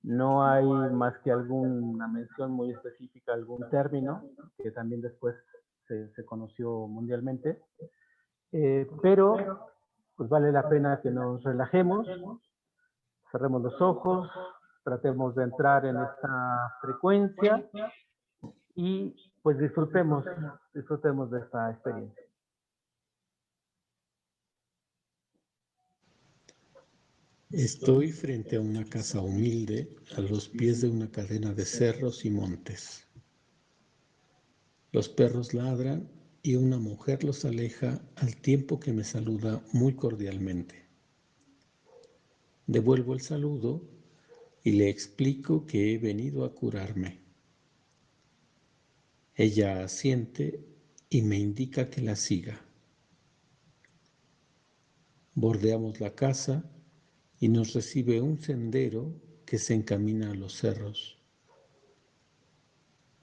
No hay más que alguna mención muy específica, algún término que también después se conoció mundialmente. pero pues vale la pena que nos relajemos, cerremos los ojos, tratemos de entrar en esta frecuencia y pues disfrutemos de esta experiencia. Estoy frente a una casa humilde a los pies de una cadena de cerros y montes. Los perros ladran y una mujer los aleja al tiempo que me saluda muy cordialmente. Devuelvo el saludo y le explico que he venido a curarme. Ella asiente y me indica que la siga. Bordeamos la casa y nos recibe un sendero que se encamina a los cerros.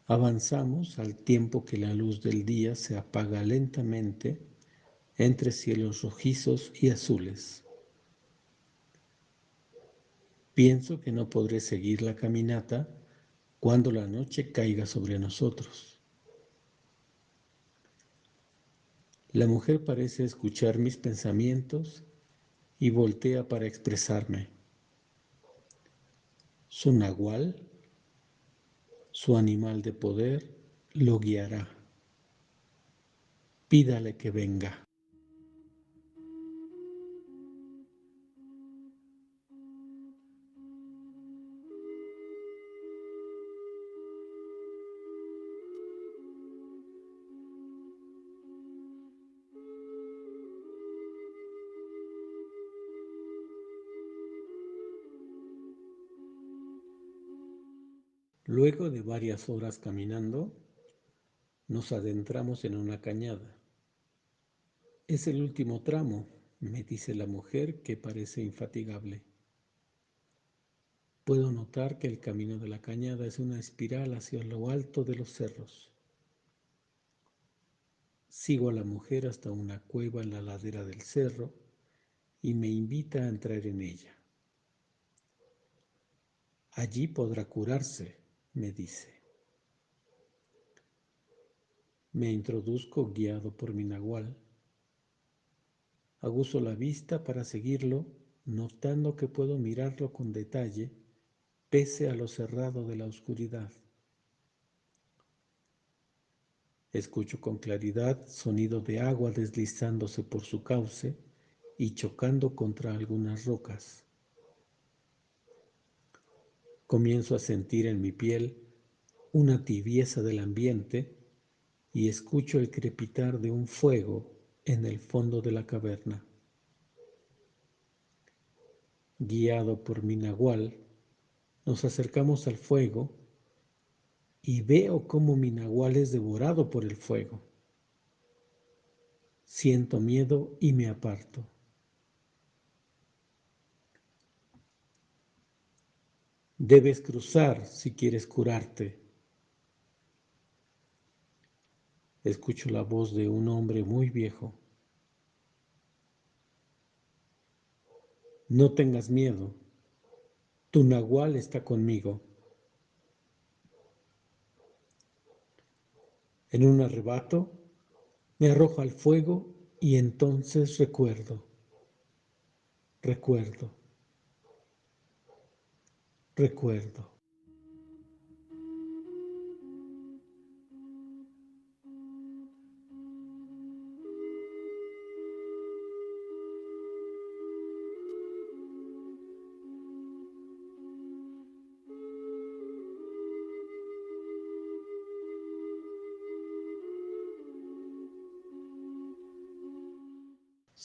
Avanzamos al tiempo que la luz del día se apaga lentamente entre cielos rojizos y azules. Pienso que no podré seguir la caminata cuando la noche caiga sobre nosotros. La mujer parece escuchar mis pensamientos y voltea para expresarme. Su nahual, su animal de poder, lo guiará. Pídale que venga. Luego de varias horas caminando, nos adentramos en una cañada. Es el último tramo, me dice la mujer que parece infatigable. Puedo notar que el camino de la cañada es una espiral hacia lo alto de los cerros. Sigo a la mujer hasta una cueva en la ladera del cerro y me invita a entrar en ella. Allí podrá curarse, me dice. Me introduzco guiado por mi nahual. Aguzo la vista para seguirlo, notando que puedo mirarlo con detalle, pese a lo cerrado de la oscuridad. Escucho con claridad sonido de agua deslizándose por su cauce y chocando contra algunas rocas. Comienzo a sentir en mi piel una tibieza del ambiente y escucho el crepitar de un fuego en el fondo de la caverna. Guiado por mi nahual, nos acercamos al fuego y veo cómo mi nahual es devorado por el fuego. Siento miedo y me aparto. Debes cruzar si quieres curarte. Escucho la voz de un hombre muy viejo. No tengas miedo. Tu nahual está conmigo. En un arrebato, me arrojo al fuego y entonces recuerdo.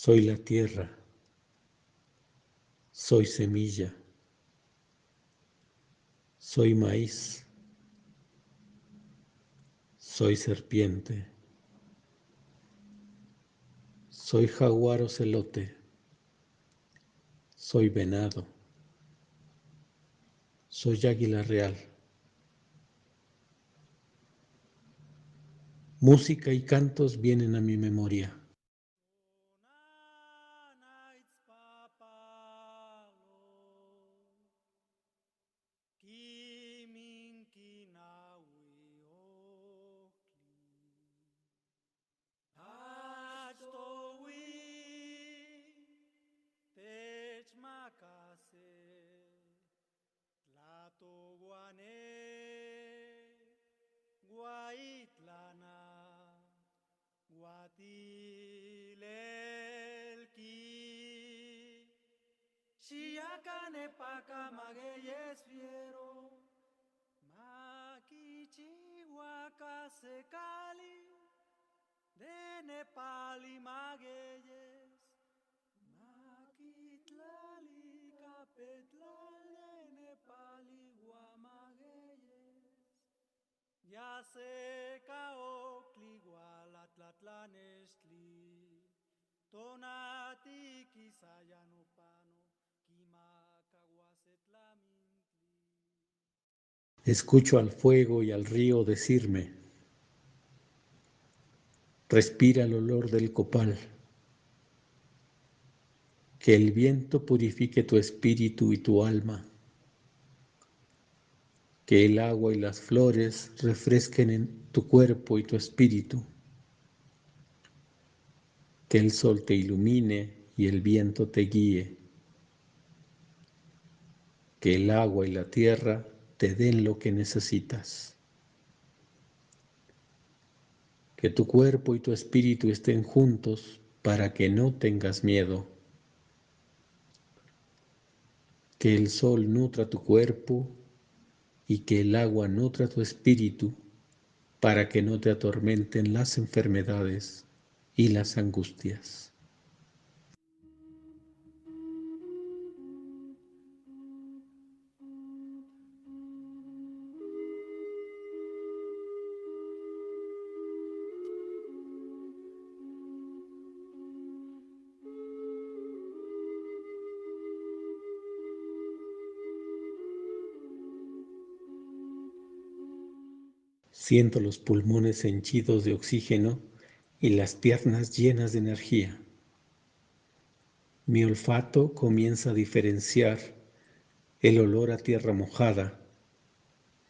Soy la tierra. Soy semilla. Soy maíz. Soy serpiente. Soy jaguar ocelote. Soy venado. Soy águila real. Música y cantos vienen a mi memoria. Escucho al fuego y al río decirme, respira el olor del copal, que el viento purifique tu espíritu y tu alma, que el agua y las flores refresquen en tu cuerpo y tu espíritu, que el sol te ilumine y el viento te guíe, que el agua y la tierra te den lo que necesitas, que tu cuerpo y tu espíritu estén juntos para que no tengas miedo, que el sol nutra tu cuerpo y que el agua nutra tu espíritu para que no te atormenten las enfermedades y las angustias. Siento los pulmones henchidos de oxígeno y las piernas llenas de energía. Mi olfato comienza a diferenciar el olor a tierra mojada,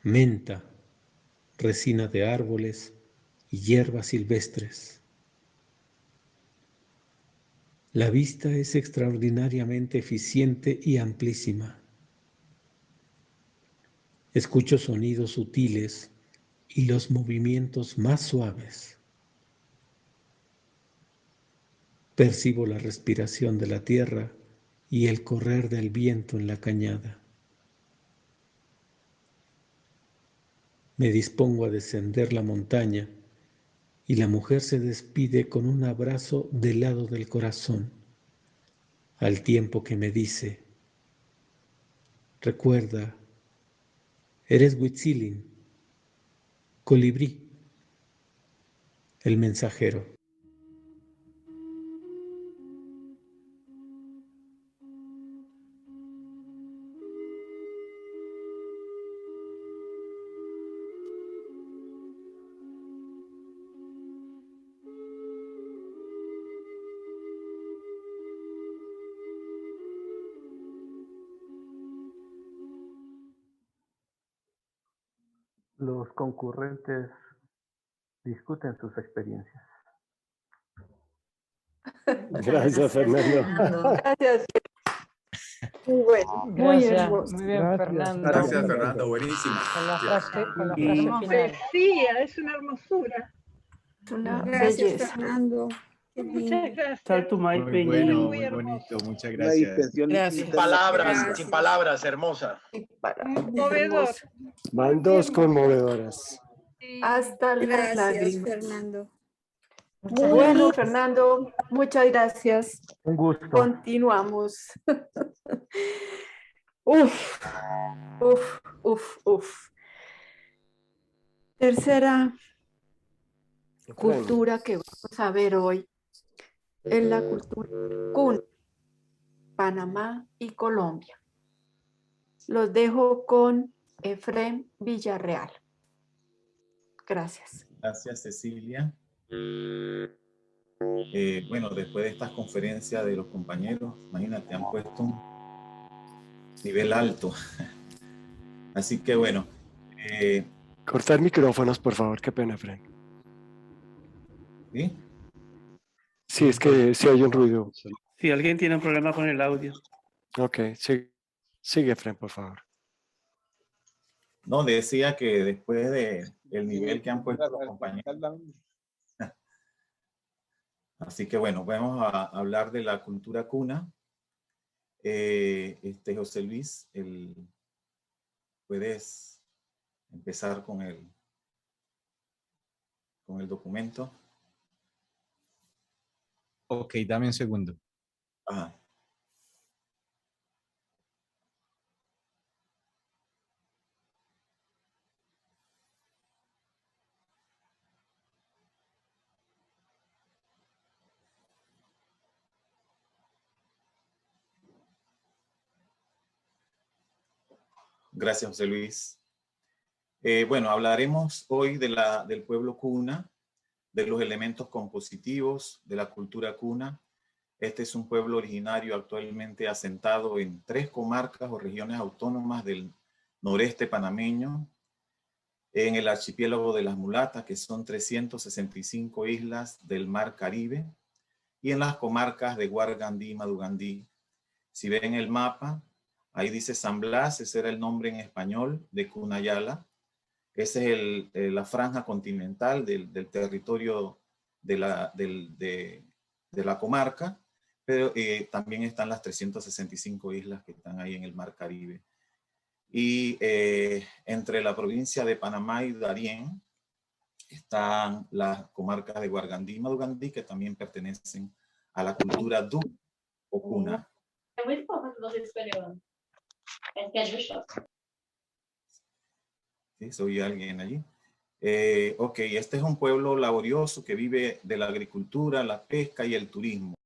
menta, resina de árboles y hierbas silvestres. La vista es extraordinariamente eficiente y amplísima. Escucho sonidos sutiles y los movimientos más suaves. Percibo la respiración de la tierra y el correr del viento en la cañada. Me dispongo a descender la montaña y la mujer se despide con un abrazo del lado del corazón, al tiempo que me dice, recuerda, eres Huitzilin, colibrí, el mensajero. Los concurrentes discuten sus experiencias. Gracias, Fernando. Gracias. Muy bueno, muy Gracias, hermoso. muy bien, Fernando. Gracias, Fernando. Buenísimo. Con la frase Y final. poesía, es una hermosura. Es una Gracias, belleza. Fernando. Qué Muchas lindo. gracias. Muy bueno, muy muy hermoso. bonito. Muchas Una gracias. dispensión Sin infinita. palabras, sin palabras, hermosa. Conmovedor. Van dos conmovedoras. Sí. Hasta las Gracias, lágrimas. Fernando. Bueno, Fernando, muchas gracias. Un gusto. Continuamos. Uf, uf, uf, uf. Tercera cultura que vamos a ver hoy es la cultura Kun, Panamá y Colombia. Los dejo con Efrem Villarreal. Gracias. Gracias, Cecilia. Bueno, después de estas conferencias de los compañeros, imagínate, han puesto un nivel alto. Así que bueno. Cortar micrófonos, por favor, qué pena, Fren. ¿Sí? Sí, es que sí hay un ruido. Si alguien tiene un problema con el audio. Ok, sigue, Fren, por favor. No, decía que después del nivel que han puesto los compañeros. Así que bueno, vamos a hablar de la cultura cuna. José Luis, puedes empezar con el documento. Ok, dame un segundo. Ajá. Gracias, José Luis. Bueno, hablaremos hoy del pueblo cuna, de los elementos compositivos de la cultura cuna. Este es un pueblo originario actualmente asentado en 3 comarcas o regiones autónomas del noreste panameño, en el archipiélago de las Mulatas, que son 365 islas del Mar Caribe, y en las comarcas de Guargandí y Madugandí. Si ven el mapa, ahí dice San Blas, ese era el nombre en español de Cunayala. Esa es la franja continental del territorio de la comarca, pero también están las 365 islas que están ahí en el Mar Caribe. Y entre la provincia de Panamá y Darién están las comarcas de Guargandí y Madugandí, que también pertenecen a la cultura du o cuna. ¿Sí? ¿Soy alguien allí? Ok, este es un pueblo laborioso que vive de la agricultura, la pesca y el turismo.